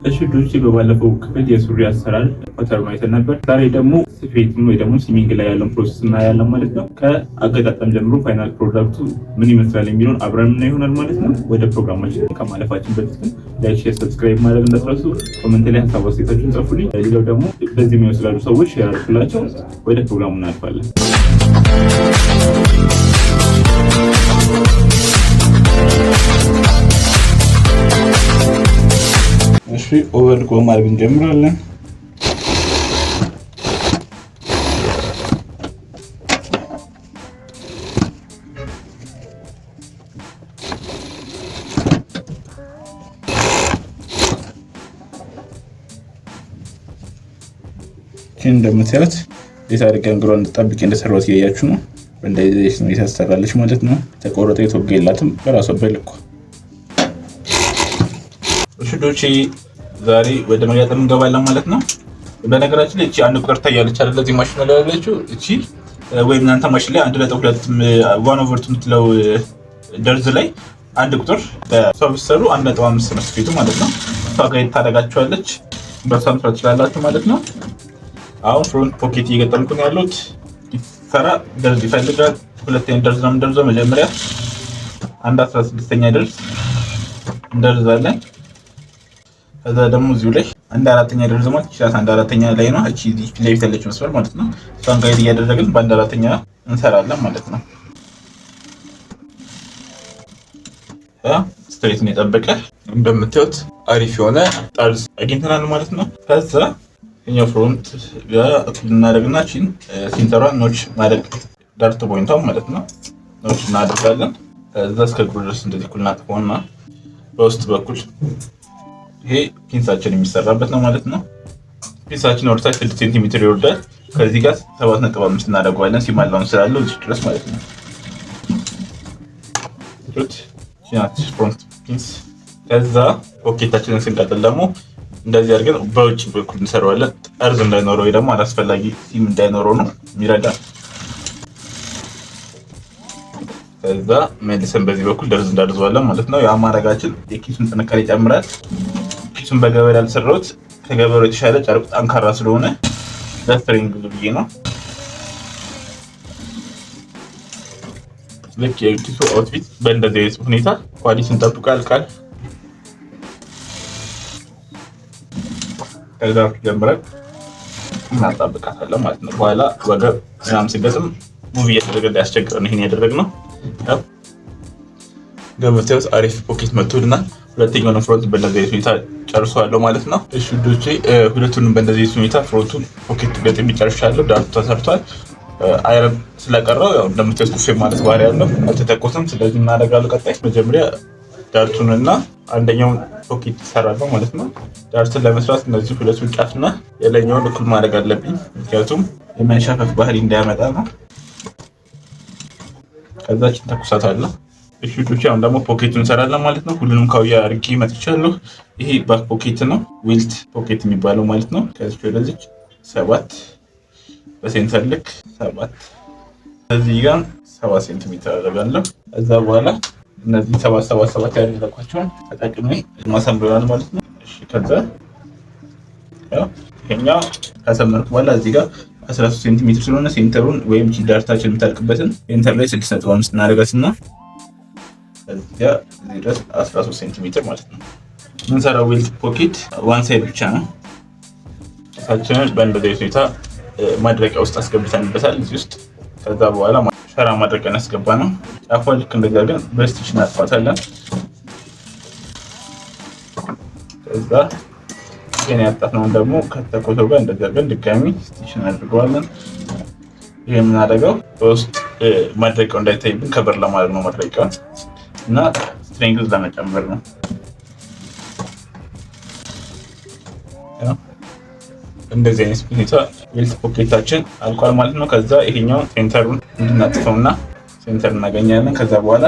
እሺ ዶቼ በባለፈው ክፍል የሱሪ አሰራር ፓተርን አይተን ነበር። ዛሬ ደግሞ ስፌት ወይ ደግሞ ሲሚንግ ላይ ያለውን ፕሮሰስ እናያለን ማለት ነው። ከአገጣጠም ጀምሮ ፋይናል ፕሮዳክቱ ምን ይመስላል የሚለውን አብረን እና ይሆናል ማለት ነው። ወደ ፕሮግራማችን ከማለፋችን በፊት ግን ላይክ፣ ሼር፣ ሰብስክራይብ ማድረግ እንዳትረሱ። ኮሜንት ላይ ሀሳብ አስተያየታችሁን ጻፉልኝ። ሌላው ደግሞ በዚህ የሚመስላሉ ሰዎች ሼር አድርጉላቸው። ወደ ፕሮግራሙ እናልፋለን። እሺ ኦቨር ኮ ማድረግ እንጀምራለን። እንደምታዩት እንዴት አድርገን እግሯን ጠብቄ እንደሰራሁት እያያችሁ ነው። በእንደዚህ ነው የተሰራለች ማለት ነው። ተቆረጠ የተወጋ የላትም በራሷ በልኩ። እሺ ዶቼ ዛሬ ወደ መጋጠም እንገባለን ማለት ነው። በነገራችን ላይ እቺ አንድ ቁጥር ታያለች አይደል? እዚህ ማሽን ላይ ያለችው እቺ ወይም እናንተ ማሽን ላይ 1.2 1/2 የምትለው ደርዝ ላይ አንድ ቁጥር በሰው ቢሰሩ 1.5 ነው ስፌቱ ማለት ነው። እሷ ጋር ታደርጋችኋለች። በሷም መስራት ትችላላችሁ ማለት ነው። አሁን ፍሮንት ፖኬት እየገጠምኩ ነው ያለሁት። ይሰራ ደርዝ ይፈልጋል። ሁለተኛ ደርዝ ነው የምንደርዘው። መጀመሪያ 1/16ኛ ደርዝ እንደርዛለን። ከዛ ደግሞ እዚሁ ላይ 1/4ኛ ደርዝ ማለት ይችላል። 1/4ኛ ላይ ነው እቺ ፊት ለፊት ያለች መስመር ማለት ነው። እሷን ጋር እያደረግን በ1/4ኛ እንሰራለን ማለት ነው። ስትሬት ነው የጠበቀ እንደምታዩት አሪፍ የሆነ ጠርዝ አግኝተናል ማለት ነው። ከዛ እኛው ፍሮንት ጋር እናደርግና እቺን ሴንተሯን ኖች ማድረግ ዳርት ፖይንቷን ማለት ነው ኖች እናደርጋለን። ከዛ እስከ እግሩ ድረስ እንደዚህ እኩል እናጥፈውና በውስጥ በኩል ይሄ ፒንሳችን የሚሰራበት ነው ማለት ነው። ፒንሳችን ወደ ታች 6 ሴንቲሜትር ይወርዳል። ከዚህ ጋር 7.5 እናደርገዋለን ሲማላውን ስላለው እዚህ ድረስ ማለት ነው። ፍሮንት ፒንስ። ከዛ ፖኬታችንን ስንቀጥል ደግሞ እንደዚህ አድርገን በውጭ በኩል እንሰራዋለን። ጠርዝ እንዳይኖረው ወይ ደግሞ አላስፈላጊ ሲም እንዳይኖረው ነው የሚረዳ። ከዛ መልሰን በዚህ በኩል ደርዝ እንዳርዘዋለን ማለት ነው። ያ ማድረጋችን የኪሱን ጥንካሬ ይጨምራል። ኪሱን በገበሬ ያልሰራሁት ከገበሬው የተሻለ ጨርቁ ጠንካራ ስለሆነ ለስትሪንግ ብዙ ብዬ ነው። ልክ የኪሱ አውትፊት በእንደዚህ አይነት ሁኔታ ኳሊቲን ጠብቆ ያልቃል። ከዛ ጀምረን እናጣብቃታለን ማለት ነው። በኋላ ወገብ ምናምን ሲገጥም ሙቪ እያደረገ እንዳያስቸግረን ይሄን ያደረግነው። ገበቴውስ አሪፍ ፖኬት መጥቶልናል። ሁለተኛውን ፍሮንት በእንደዚህ አይነት ሁኔታ ጨርሰዋለሁ ማለት ነው። እሺ ዶቼ ሁለቱንም በእንደዚህ አይነት ሁኔታ ፍሮንቱን ፖኬት ገጥሜ ጨርሻለሁ። ዳርቱ ተሰርቷል። አይረን ስለቀረው ያው እንደምታዩት ኩፌ ማለት ባህሪ ያለው አልተተኮሰም። ስለዚህ እናደርጋለን። ቀጣይ መጀመሪያ ዳርቱንና አንደኛውን ፖኬት ይሰራል ማለት ነው። ዳርቱን ለመስራት እነዚህ ሁለቱን ጫፍና የላይኛውን እኩል ማድረግ አለብኝ፣ ምክንያቱም የመንሻፈፍ ባህሪ እንዳያመጣ ነው። ከዛችን ተኩሳታለሁ። እሺ ዶቼ አሁን ደግሞ ፖኬቱን እንሰራለን ማለት ነው። ሁሉንም ካውያ አድርጌ መጥቻለሁ። ይሄ ባክ ፖኬት ነው፣ ዊልት ፖኬት የሚባለው ማለት ነው። ከዚህ ወደዚህ 7 በሴንተር ልክ 7 እዚህ ጋር 7 ሴንቲሜትር አደርጋለሁ። ከዛ በኋላ እነዚህ 7 ያደረኳቸውን ተጠቅሜ ማሰምረዋል ማለት ነው። እሺ ከዛ ያው ይሄኛው ካሰመርኩ በኋላ እዚህ ጋር 13 ሴንቲሜትር ስለሆነ ሴንተሩን ወይም ዳርታችን የምታልቅበትን ሴንተር ላይ 6.5 እናደርጋትና እዚህ ጋር እዚህ ድረስ 13 ሴንቲሜትር ማለት ነው። የምንሰራው ዊልት ፖኬት ዋን ሳይድ ብቻ ነው። ጫፋችንን በእንደዚህ ሁኔታ ማድረቂያ ውስጥ አስገብተንበታል እዚህ ውስጥ። ከዛ በኋላ ሸራ ማድረቂያ ያስገባ ነው። ጫፏ ልክ እንደዚያ ግን በስቲች እናጥፋታለን። ከዛ ይሄን ያጣፍነውን ደግሞ ከተኮሰው ጋር እንደዚያ ግን ድጋሚ ስቲች እናድርገዋለን። ይሄ የምናደርገው በውስጥ ማድረቂያው እንዳይታይብን ከበር ለማድረግ ነው። ማድረቂያውን እና ስትሬንግዝ ለመጨመር ነው። እንደዚህ አይነት ሁኔታ ዊልት ፖኬታችን አልቋል ማለት ነው። ከዛ ይሄኛው ሴንተሩን እንድናጥፈውና ሴንተር እናገኛለን። ከዛ በኋላ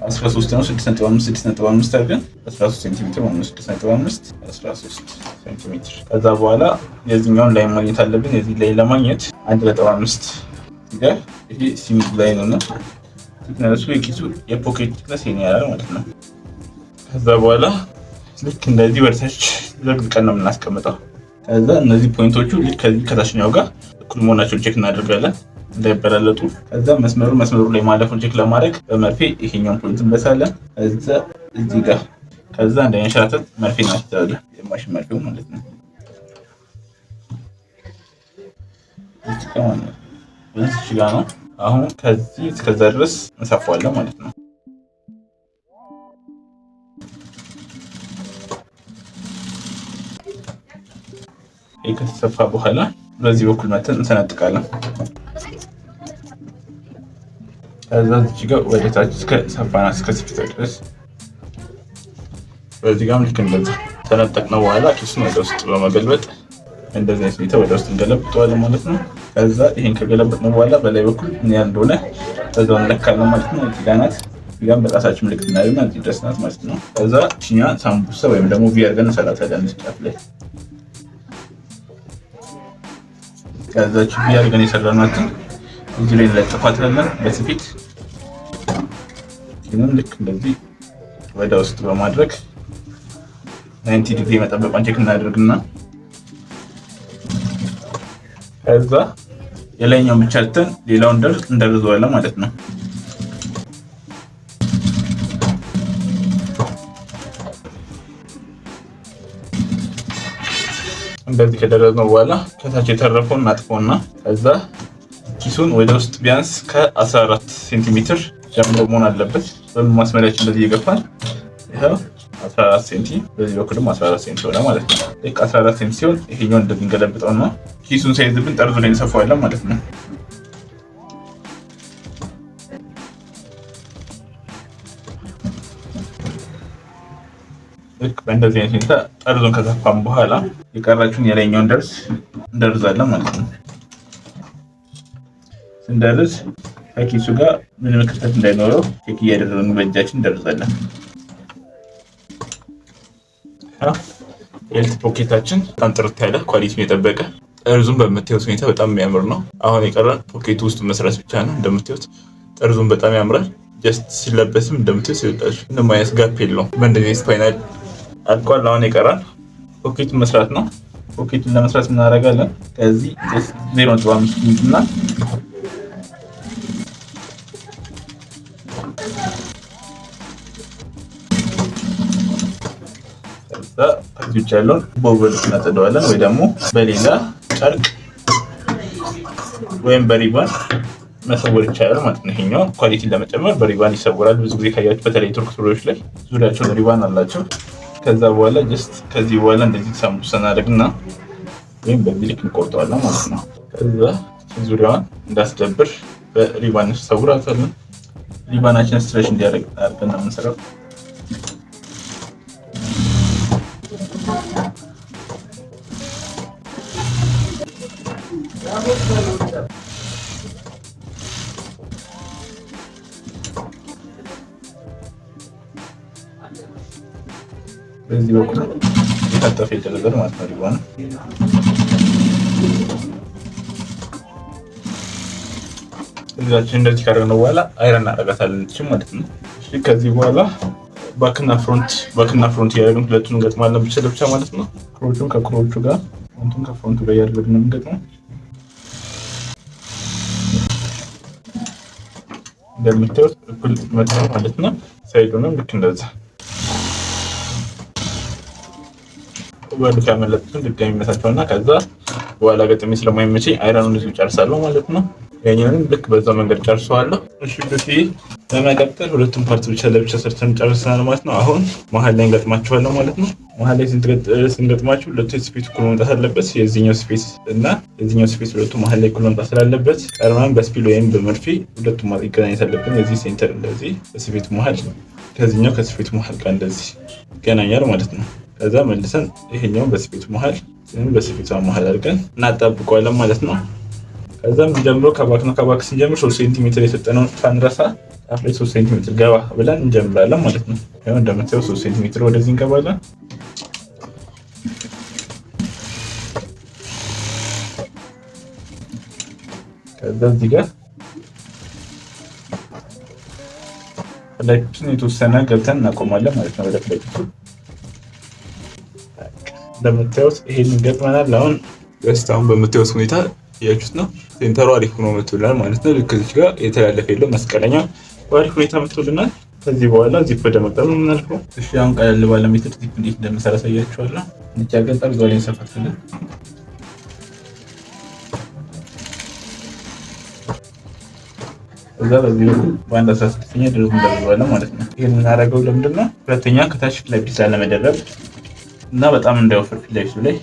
13 ነው 6.5 አድርገን 13 ሴንቲሜትር ማለት 6.5 13 ሴንቲሜትር። ከዛ በኋላ የዚህኛውን ላይ ማግኘት አለብን። የዚህ ላይ ለማግኘት 1.5 ይላል። ይሄ ሲም ላይ ነው። ቲክነሱ የኪሱ የፖኬት ቲክነስ ይሄን ያህል ማለት ነው። ከዛ በኋላ ልክ እንደዚህ ወርታች ዘርግተን ነው የምናስቀምጠው። ከዛ እነዚህ ፖይንቶቹ ልክ ከዚህ ከታችኛው ጋር እኩል መሆናቸውን ቼክ እናደርጋለን እንዳይበላለጡ። ከዛ መስመሩ ላይ ማለፉን ቼክ ለማድረግ በመርፌ ይሄኛውን ፖይንት እንበሳለን። ከዛ እዚህ ጋር ከዛ እንዳይንሸራተት መርፌ እናስይዛለን። የማሽን መርፌው ማለት ነው። እዚህ ጋር ነው። አሁን ከዚህ እስከዛ ድረስ እንሰፋዋለን ማለት ነው። ይሄ ከተሰፋ በኋላ በዚህ በኩል መተን እንሰነጥቃለን። ከዛ እዚህ ጋር ወደ ታች እስከ ሰፋና እስከ ስፊት ድረስ በዚህ ጋርም ልክ እንደዚህ ተነጠቅነው በኋላ ኪሱን ወደ ውስጥ በመገልበጥ እንደዚህ አይነት ሁኔታ ወደ ውስጥ እንገለብጠዋለን ማለት ነው። ከዛ ይሄን ከገለበጥነው በኋላ በላይ በኩል ምን ያህል እንደሆነ በዛው እንለካለን ማለት ነው። እዚህ ጋር ናት። እዚህ ጋር በጣታችን ምልክት እናደርግና እዚህ ድረስ ናት ማለት ነው። ከዛ እኛ ሳምቡሳ ወይም ደግሞ ቪ አድርገን እንሰራታለን ጫፍ ላይ። ከዛ ቪ አድርገን የሰራናትን እዚህ ላይ እንለጥፋታለን በስፊት። ይሄንን ልክ እንደዚህ ወደ ውስጥ በማድረግ 90 ዲግሪ መጠበቋን ቼክ እናደርግና ከዛ የላይኛውን ብቻ አልተን ሌላውን ደርቅ እንደርዘዋለን ማለት ነው። እንደዚህ ከደረዝነው በኋላ ከታች የተረፈውን እናጥፈውና ከዛ ኪሱን ወደ ውስጥ ቢያንስ ከ14 ሴንቲሜትር ጀምሮ መሆን አለበት። በማስመሪያችን እንደዚህ እየገፋን ይሄው 14 ሴንቲ በዚህ በኩልም 14 ሴንቲ ሆነ ማለት ነው። ልክ 14 ሴንቲ ሲሆን ይሄኛውን እንደዚህ እንገለብጠውና ኪሱን ሳይዝብን ጠርዙ ላይ እንሰፋዋለን ማለት ነው። ልክ በእንደዚህ አይነት ሁኔታ ጠርዙን ከሰፋን በኋላ የቀራችውን የላይኛውን ደርዝ እንደርዛለን ማለት ነው። ስንደርዝ ከኪሱ ጋር ምንም ክፍተት እንዳይኖረው ቼክ እያደረግን በእጃችን እንደርዛለን። የልት ፖኬታችን በጣም ጥርት ያለ ኳሊቲውን የጠበቀ ጠርዙን በምታዩት ሁኔታ በጣም የሚያምር ነው። አሁን የቀረን ፖኬቱ ውስጥ መስራት ብቻ ነው። እንደምታዩት ጠርዙን በጣም ያምራል። ጀስት ሲለበስም እንደምታዩት ይወጣል። ምንም አይነት ጋፕ የለውም። በእንደዚህ ስፓይናል አልቋል። አሁን የቀረን ፖኬቱን መስራት ነው። ፖኬቱን ለመስራት እናደርጋለን። ከዚህ 0.5 ኢንች እና ከዚህ ውጭ ያለውን በወል እናጠደዋለን ወይ ደግሞ በሌላ ጨርቅ ወይም በሪባን መሰወር ይቻላል ማለት ነው። ይሄኛው ኳሊቲን ለመጨመር በሪባን ይሰወራል። ብዙ ጊዜ ካያችሁ በተለይ ቱርክ ሱሪዎች ላይ ዙሪያቸውን ሪባን አላቸው። ከዛ በኋላ ጀስት ከዚህ በኋላ እንደዚህ ሳምቡሳ እናደርግና ወይም በዚህ ልክ እንቆርጠዋለን ማለት ነው። ከዛ ዙሪያዋን እንዳስደብር በሪባን እንሰውራታለን። ሪባናችን ስትሬች እንዲያደርግ አድርገን ነው የምንሰራው። በዚህ በኩል የታጠፈ ይደረጋል ማለት ነው። ሪባን እዛችን እንደዚህ ካደረግነው በኋላ አይረን እናደርጋታለን ማለት ነው። እሺ ከዚህ በኋላ ባክና ፍሮንት እያደረግን ሁለቱን እንገጥማለን ብቻ ለብቻ ማለት ነው። ክሮቹን ከክሮቹ ጋር ፍሮንቱን ከፍሮንቱ ጋር እያደረግን ነው የምንገጥመው። እንደምታዩት እኩል መጣ ማለት ነው። ሳይዱንም ልክ እንደዛ ወደ ካመለጥኩን ድጋሚ መታቸውና ከዛ በኋላ ገጥሜ ስለማይመቸኝ አይረኑን እዚሁ ጨርሳለሁ ማለት ነው። ያኛውንም ልክ በዛው መንገድ ጨርሰዋለሁ። እሺ ዱሲ በመቀጠል ሁለቱም ፓርት ብቻ ለብቻ ሰርተን ጨርሰናል ማለት ነው። አሁን መሀል ላይ እንገጥማቸዋለን ማለት ነው። መሀል ላይ ስንገጥማቸው ሁለቱ ስፔስ እኩል መምጣት አለበት። የዚህኛው ስፔስ እና የዚህኛው ስፔስ ሁለቱ መሀል ላይ እኩል መምጣት ስላለበት ቀርማን በስፒል ወይም በመርፌ ሁለቱ ይገናኘት አለብን። የዚህ ሴንተር እንደዚህ በስፌቱ መሀል ከዚህኛው ከስፌቱ መሀል ጋር እንደዚህ ይገናኛል ማለት ነው። ከዛ መልሰን ይሄኛውን በስፌቱ መሀል በስፌቱ መሀል አድርገን እናጣብቀዋለን ማለት ነው። ከዛም ጀምሮ ከባክ ነው። ከባክ ስንጀምር 3 ሴንቲሜትር የሰጠነው ሳንረሳ ጫፍ ላይ 3 ሴንቲሜትር ገባ ብለን እንጀምራለን ማለት ነው። ያው እንደምታየው 3 ሴንቲሜትር ወደዚህ እንገባለን። ከዛ እዚህ ጋር ፍላይቱን የተወሰነ ገብተን እናቆማለን ማለት ነው። ወደ ፍላይቱ እንደምታዩት ይሄን ገጥመናል። አሁን ገስታውን በምታዩት ሁኔታ ያችሁት ነው። ሴንተሩ አሪፍ ሆኖ መጥቶልናል ማለት ነው። ልክ እዚህ ጋር የተላለፈ የለው መስቀለኛ በአሪፍ ሁኔታ መጥቶልናል። ከዚህ በኋላ ዚፕ ወደ መቅጠም ነው የምናልፈው። እሺ አሁን ቀለል ባለ ሜትር ዚፕ እንዴት እንደምሰራ አሳያችኋለሁ። እንቻ ገጠር ዛሬ እንሰፋለን። እዛ በዚህ በኩል በአንድ 16ኛ ድረስ እንደርባለን ማለት ነው። ይሄን የምናደርገው ለምንድን ነው? ሁለተኛ ከታች ፊት ለፊት ላለመደረብ እና በጣም እንዳይወፍር ፊት ለፊቱ ላይ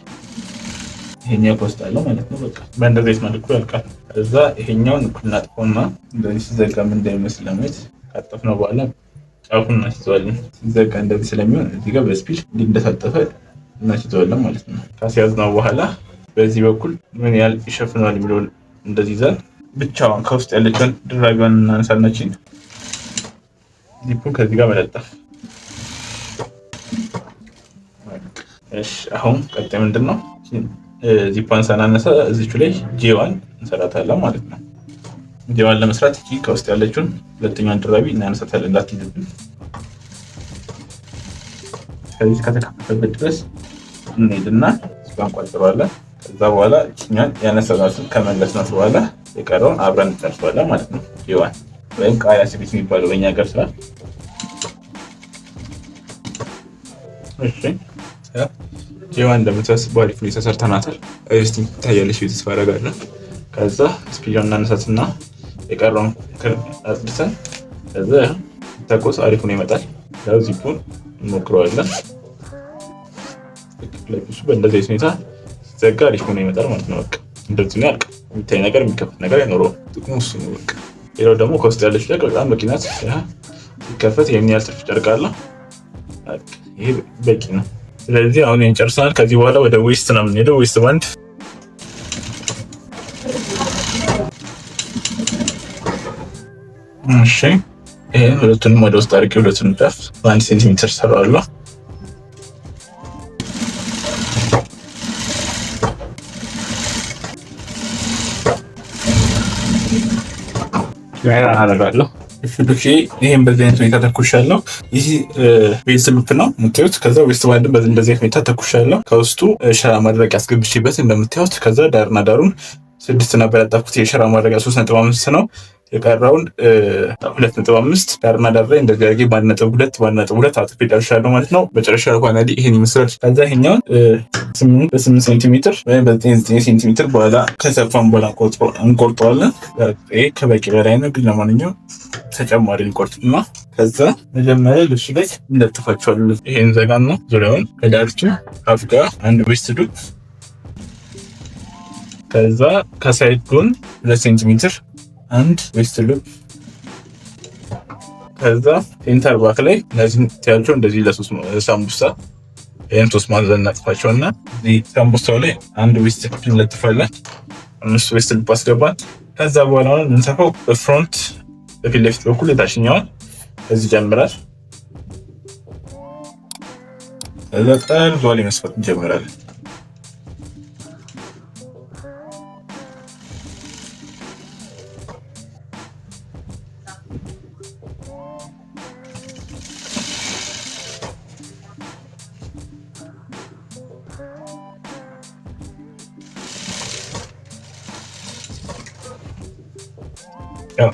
ይሄኛው ኮስት አለው ማለት ነው። በቃ በእንደዚህ መልኩ ያልቃል። እዛ ይሄኛውን እኩል እናጥፈውና እንደዚህ ሲዘጋም እንዳይመስል ለማየት ካጠፍነው በኋላ ጫፉን እናስይዘዋለን። ሲዘጋ እንደዚህ ስለሚሆን እዚህ ጋር በስፒድ እንዲህ እንደታጠፈ እናስይዘዋለን ማለት ነው። ካስያዝነው በኋላ በዚህ በኩል ምን ያህል ይሸፍነዋል የሚለው እንደዚህ ይዛል። ብቻዋን ከውስጥ ያለችውን ድራጊዋን እናነሳናችን ዚፑን ከዚህ ጋር መለጠፍ። እሺ አሁን ቀጣይ ምንድን ነው? ዚፓን ሳናነሳ እዚቹ ላይ ጄዋን እንሰራታለን ማለት ነው። ጄዋን ለመስራት እቺ ከውስጥ ያለችውን ሁለተኛውን ድራቢ እናነሳታለን እንዳትይዝብን። ከዚህ ከተከፈተበት ድረስ እንሄድና ስባን ቋጥረዋለን። ከዛ በኋላ እኛን ያነሳናትን ከመለስናት በኋላ የቀረውን አብረን እንጨርሰዋለን ማለት ነው። ጄዋን ወይም ቃሪያ ስሪት የሚባለው በእኛ ሀገር ስራ። እሺ ጄዋን እንደምትወስድ በአሪፍ ሁኔታ ሰርተናታል። እስቲ ታያለሽ ቤት ተስፋ አደርጋለሁ። ከዛ ስፒዱን እናነሳትና የቀረውን አጽድተን ከዛ ተቆስ አሪፍ ሆኖ ይመጣል። ያው ዚፑን እንሞክረዋለን። ለብሱ በእንደዚህ ሁኔታ ሲዘጋ አሪፍ ሆኖ ይመጣል ማለት ነው። በቃ እንደዚህ ነው ያልቅ። የሚታይ ነገር የሚከፈት ነገር አይኖረውም። ጥቅሙ እሱ ነው በቃ። ሌላው ደግሞ ከውስጥ ያለች ጨርቅ በጣም በቂ ናት። ሲከፈት ይሄን ያህል ትርፍ ጨርቅ አለ። ይሄ በቂ ነው። ስለዚህ አሁን እንጨርሰናል። ከዚህ በኋላ ወደ ዌስት ነው የምንሄደው። ዌስት ባንድ እሺ፣ ይሄን ሁለቱንም ወደ ውስጥ አድርጌ ሁለቱንም ጫፍ በ1 ሴንቲሜትር ሰራዋለሁ። አደርጋለሁ። እሺ ይሄን በዚህ አይነት ሁኔታ ተኩሻለሁ። ይህ ቤዝ ልፕ ነው የምታዩት። ከዛ ዌስት ባንድን በዚህ አይነት ሁኔታ ተኩሻለሁ። ከውስጡ ሸራ ማድረግ ያስገብቼበት እንደምታዩት። ከዛ ዳርና ዳሩን 6 ነበር ያጣፍኩት። የሸራ ማድረጊያ 3.5 ነው። የቀረውን 2.5 ዳርና ዳር ላይ እንደዚህ አድርጌ በ1.2 አጥፌ ጨርሻለሁ ማለት ነው። መጨረሻ ፋይናሊ ይሄን ይመስላል። ከዛ ይሄኛውን 8 በ8 ሴንቲሜትር ወይም በ9 ሴንቲሜትር በኋላ ከሰፋን በኋላ እንቆርጠዋለን። ይሄ ከበቂ በላይ ነው፣ ግን ለማንኛውም ተጨማሪ እንቆርጥና ከዛ መጀመሪያ ልብሱ ላይ እንለጥፋቸዋለን። ይሄን ዘጋና ዙሪያውን ከዳርቹ አፍ ጋር አንድ ዌስት ዱፕ፣ ከዛ ከሳይድ ጎን 2 ሴንቲሜትር አንድ ዌስት ሉፕ፣ ከዛ ሴንተር ባክ ላይ እነዚህ ታያቸው እንደዚህ ለሶስት ሳምቡሳ ይሄን 3 ማዕዘን እናጥፋቸውና እዚህ ሳምቡሳው ላይ አንድ ዌስት ሉፕ እንለጥፋለን። 5 ዌስት ሉፕ አስገባን። ከዛ በኋላ እንሰፋው በፍሮንት በፊት ለፊት በኩል የታችኛውን እዚህ ጀምራል። ከዛ ጠርዟ ላይ መስፋት እንጀምራለን።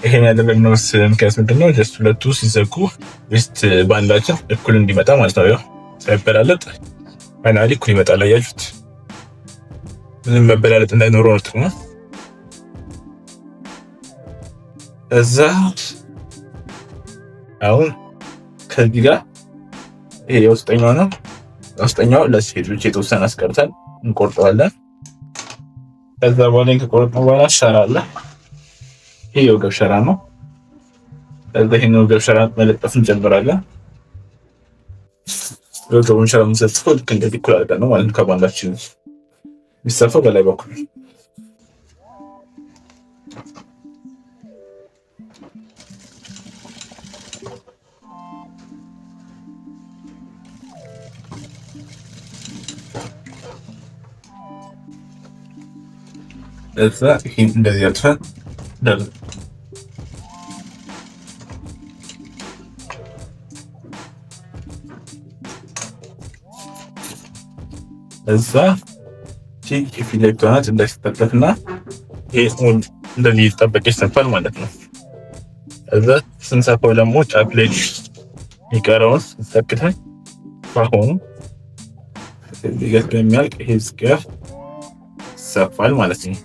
ይሄን ያደረግነው ምክንያት ምንድነው? ጀስት ሁለቱ ሲዘጉ ዌስት ባንዳችን እኩል እንዲመጣ ማለት ነው። ያው ሳይበላለጥ ፋይናሊ እኩል ይመጣል። አያችሁት? ምንም መበላለጥ እንዳይኖረው ነው ጥቅሙ። እዛ አሁን ከዚህ ጋር ይሄ የውስጠኛው ነው። የውስጠኛው ለሴቶች የተወሰነ አስቀርተን እንቆርጠዋለን። ከዛ በኋላ ከቆረጥነው በኋላ ሸራ አለ። ይሄ የወገብ ሸራ ነው። ከዛ ይሄን የወገብ ሸራ መለጠፍ እንጀምራለን። የወገቡን ሸራ የምንሰጥፈው ልክ እንደዚህ እኩል አድርገን ነው ማለት ነው። ከባንዳችን የሚሰፋው በላይ በኩል እዛ ይሄን እንደዚህ አጥፈን እዛ የፊት ለፊቷ ናት እንዳይስተጠፍና ይሄ እንደዚህ ይጠበቅ ይሰፋል ማለት ነው። እዛ ስንሰፋው ደግሞ ጫፍ ላይ የሚቀረውን ሰክተን አሁን የሚያልቅ ይሄ ስጋር ይሰፋል ማለት ነው።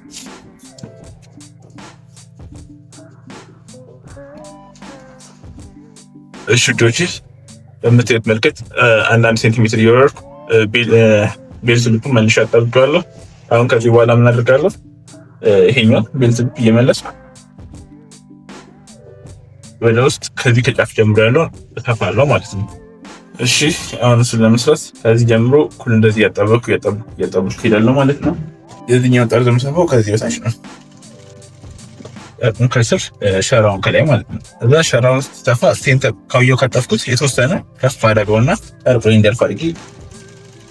እሺ ዶጂ በምትሄድ መልከት አንዳንድ ሴንቲሜትር እየወረድኩ ቤልት ልኩን መልሼ አጣብቀዋለሁ። አሁን ከዚህ በኋላ ምን አደርጋለሁ? ይሄኛው ቤልት ልክ እየመለስኩ ወደ ውስጥ ከዚህ ከጫፍ ጀምሮ ያለውን እተፋለሁ ማለት ነው። እሺ አሁን እሱን ለመስራት ከዚህ ጀምሮ እኩል እንደዚህ እያጣበቅኩ ሄዳለሁ ማለት ነው። የዚህኛውን ጠርዝ የምሰፋው ከዚህ በታች ነው። ከስር ሸራውን ከላይ ማለት ነው። እዛ ሸራውን ስተፋ ሴንተር ካውየው ከጠፍኩት የተወሰነ ከፍ አደረገውና ጠርቆ እንዲያልፍ አድርጌ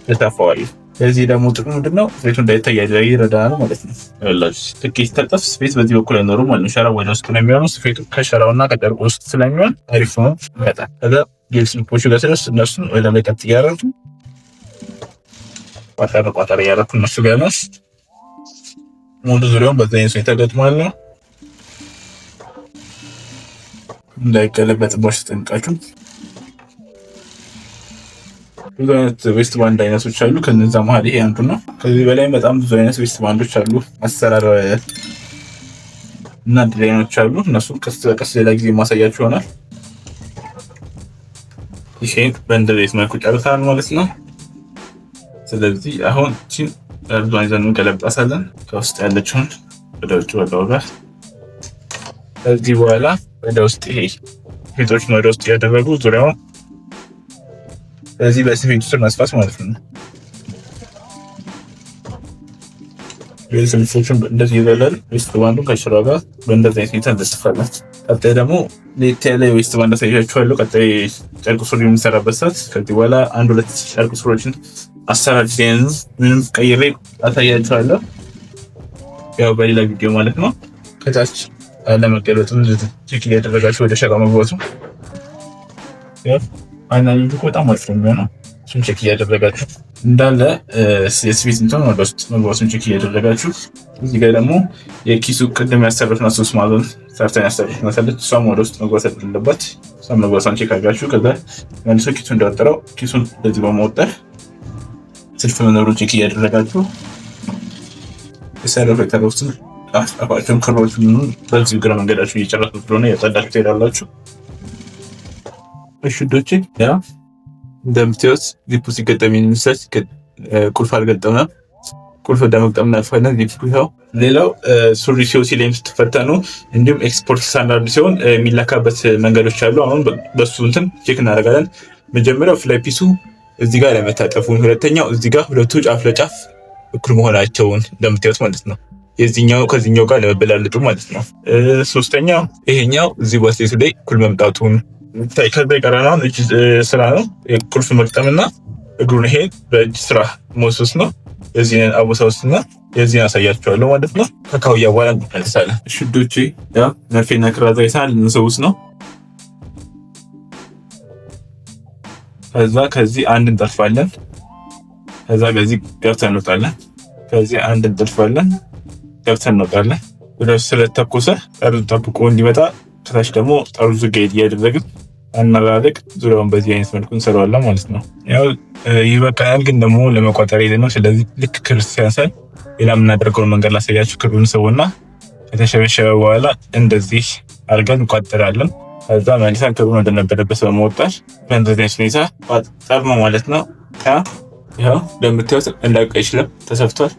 እተፋዋለሁ። ለዚህ ደግሞ ጥቅሙ ምንድነው? ስፌቱ እንዳይታይ ይረዳል ማለት ነው። ያላችሁ ትኬት ሲታጠፍ ስፌት በዚህ በኩል አይኖርም ማለት ነው። ሸራው ወደ ውስጥ ነው የሚሆነው። ስፌቱ ከሸራውና ከጨርቁ ውስጥ ስለሚሆን አሪፍ ነው ይመጣል። ከዛ ጌልስ ልፖቹ ጋር ስለስ እነሱን ወደ ላይ ቀጥ እያደረጉ ቋጠር እያደረኩ እነሱ ጋር ነው ሙሉ ዙሪያውን በዛ አይነት ሁኔታ ገጥማለሁ። እንዳይገለበጥ ቦሽ ተጠንቃችሁ። ብዙ አይነት ዌስት ባንድ አይነቶች አሉ። ከነዛ መሀል ይሄ አንዱ ነው። ከዚህ በላይ በጣም ብዙ አይነት ዌስት ባንዶች አሉ። አሰራር እና ዲዛይኖች አሉ። እነሱን ቀስ በቀስ ሌላ ጊዜ ማሳያችሁ ይሆናል። ይሄን በእንደዚህ መልኩ ጨርሰናል ማለት ነው። ስለዚህ አሁን እቺን እርዷን ይዘን እንገለብጣታለን። ከውስጥ ያለችውን ወደ ውጭ ወደ ከዚህ በኋላ ወደ ውስጥ ይሄ ፊቶችን ወደ ውስጥ ያደረጉ ዙሪያውን ስለዚህ በስፌቱ ስር መስፋት ማለት ነው። የስፌቶችን እንደዚህ ይዘላል። ዌስት ባንዱን ከሽራው ጋር በእንደዚህ አይነት ሁኔታ እንስፋለን። ቀጣይ ደግሞ ሌት ያለ ዌስት ባንድ አሳያችኋለሁ። ቀጣይ ጨርቅ ሱሪ የምንሰራበት ሰዓት ከዚህ በኋላ አንድ ሁለት ጨርቅ ሱሪዎችን አሰራር ዲዛይን ምንም ቀይሬ አሳያችኋለሁ። ያው በሌላ ቪዲዮ ማለት ነው። ከታች ለመገለጡን ቼክ እያደረጋችሁ ወደ ሸራ መግባቱ አይናኙ በጣም አሪፍ ነው የሚሆነው። እሱን ቼክ እያደረጋችሁ እንዳለ የስፌት እንትን ወደ ውስጥ መግባቱን ቼክ እያደረጋችሁ እዚህ ጋር ደግሞ የኪሱ ቅድም ያሰራችሁና 3 ማዕዘን ሰርተን ያሰራችሁት መሰለች እሷም ወደ ውስጥ መግባት አለበት። እሷም መግባቷን ቼክ አድርጋችሁ ከዛ መልሶ ኪሱ እንዳወጠረው ኪሱን እንደዚህ በመወጠር ስልፍ መኖሩን ቼክ እያደረጋችሁ የሰራው ፈተናዎችን አስጣፋቸውን ክሮችን በዚህ ግራ መንገዳችሁ እየጨረሱ ስለሆነ ያጸዳችሁ ትሄዳላችሁ። እሺ ዶቼ ያ እንደምታዩት ዚፑ ሲገጠም የሚመስል ቁልፍ አልገጠምንም። ቁልፍ እንደመግጠም እናልፋለን። ዚፑ ይኸው። ሌላው ሱሪ ሲኦሲ ላይ ስትፈተኑ እንዲሁም ኤክስፖርት ስታንዳርድ ሲሆን የሚላካበት መንገዶች አሉ። አሁን በሱ እንትን ቼክ እናደርጋለን። መጀመሪያው ፍላይ ፒሱ እዚህ ጋር ለመታጠፉን፣ ሁለተኛው እዚህ ጋር ሁለቱ ጫፍ ለጫፍ እኩል መሆናቸውን እንደምታዩት ማለት ነው። የዚህኛው ከዚህኛው ጋር ለመበላለጡ ማለት ነው። ሶስተኛው ይሄኛው እዚህ ቦስቴቱ ላይ እኩል መምጣቱን ከዛ የቀረናውን እጅ ስራ ነው። ቁልፍ መግጠምና እግሩን ይሄ በእጅ ስራ መውሰስ ነው። የዚህን አቦሳውስና የዚህን አሳያቸዋለሁ ማለት ነው። ከካውያ በኋላ እንመለሳለን። ሽዶቼ ያ መርፌና ክር አዘጋጅተናል። ልንሰውስ ነው። ከዛ ከዚህ አንድ እንጠልፋለን። ከዛ በዚህ ገብተን እንወጣለን። ከዚህ አንድ እንጠልፋለን፣ ገብተን እንወጣለን። ወደ ስለተኮሰ ጠርዙ ጠብቆ እንዲመጣ ከታች ደግሞ ጠርዙ ጋር እያደረግን አናራርቅ ዙሪያውን በዚህ አይነት መልኩ እንሰራዋለን ማለት ነው። ያው ይበቃናል፣ ግን ደግሞ ለመቋጠር ሄደ ነው። ስለዚህ ልክ ክርስቲያን ሳይ ሌላ የምናደርገውን መንገድ ላሳያችሁ። ክሩን ሰውና ከተሸበሸበ በኋላ እንደዚህ አድርገን እንቋጠራለን። ከዛ መልሰን ክሩን እንደነበረበት በመወጣት በእንደዚህ አይነት ሁኔታ ቋጠር ነው ማለት ነው። ያው እንደምታዩት እንዳይወጣ ይችላል፣ ተሰፍቷል።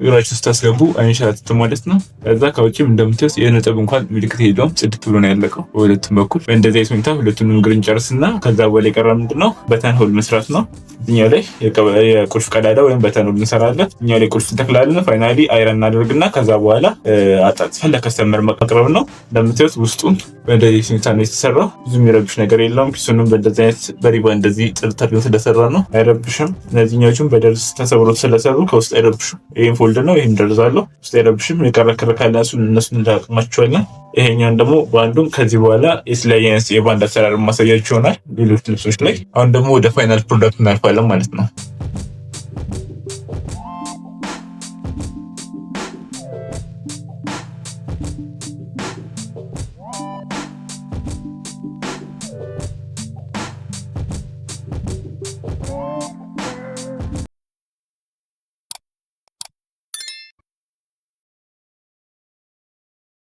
እግራችሁ ስታስገቡ አይንሸራተትም ማለት ነው። ከዛ ከውጭም እንደምታዩት የነጥብ እንኳን ምልክት የለውም፣ ጽድት ብሎ ነው ያለቀው በሁለቱም በኩል። በእንደዚህ አይነት ሁኔታ ሁለቱንም እግር እንጨርስና ከዛ በኋላ የቀረ ምንድነው በተን ሆል መስራት ነው። እኛው ላይ የቁልፍ ቀዳዳ ወይም በተን ሆል እንሰራለን። እኛው ላይ ቁልፍ እንተክላለን። ፋይናሊ አይረን እናደርግና ከዛ በኋላ አጣጥፈን ለከስተመር ማቅረብ ነው። እንደምታዩት ውስጡን በእንደዚህ ሁኔታ ነው የተሰራው። ብዙ የሚረብሽ ነገር የለውም። ኪሱንም በእንደዚህ አይነት በሪባ እንደዚህ ጥርት አድርገን ስለሰራ ነው አይረብሽም። እነዚህኛዎቹም በደርዝ ተሰብሮ ስለሰሩ ከውስጥ አይረብሽም። ይሄን ፎልድ ነው፣ ይሄን ደርዛለሁ። ውስጥ አይረብሽም። የቀረከረ ካለ እነሱን እንዳቅማቸዋለን። ይሄኛውን ደግሞ ባንዱን ከዚህ በኋላ የተለያየ አይነት የባንድ አሰራር ማሳያችሁ ይሆናል ሌሎች ልብሶች ላይ። አሁን ደግሞ ወደ ፋይናል ፕሮዳክት እናልፋለን ማለት ነው።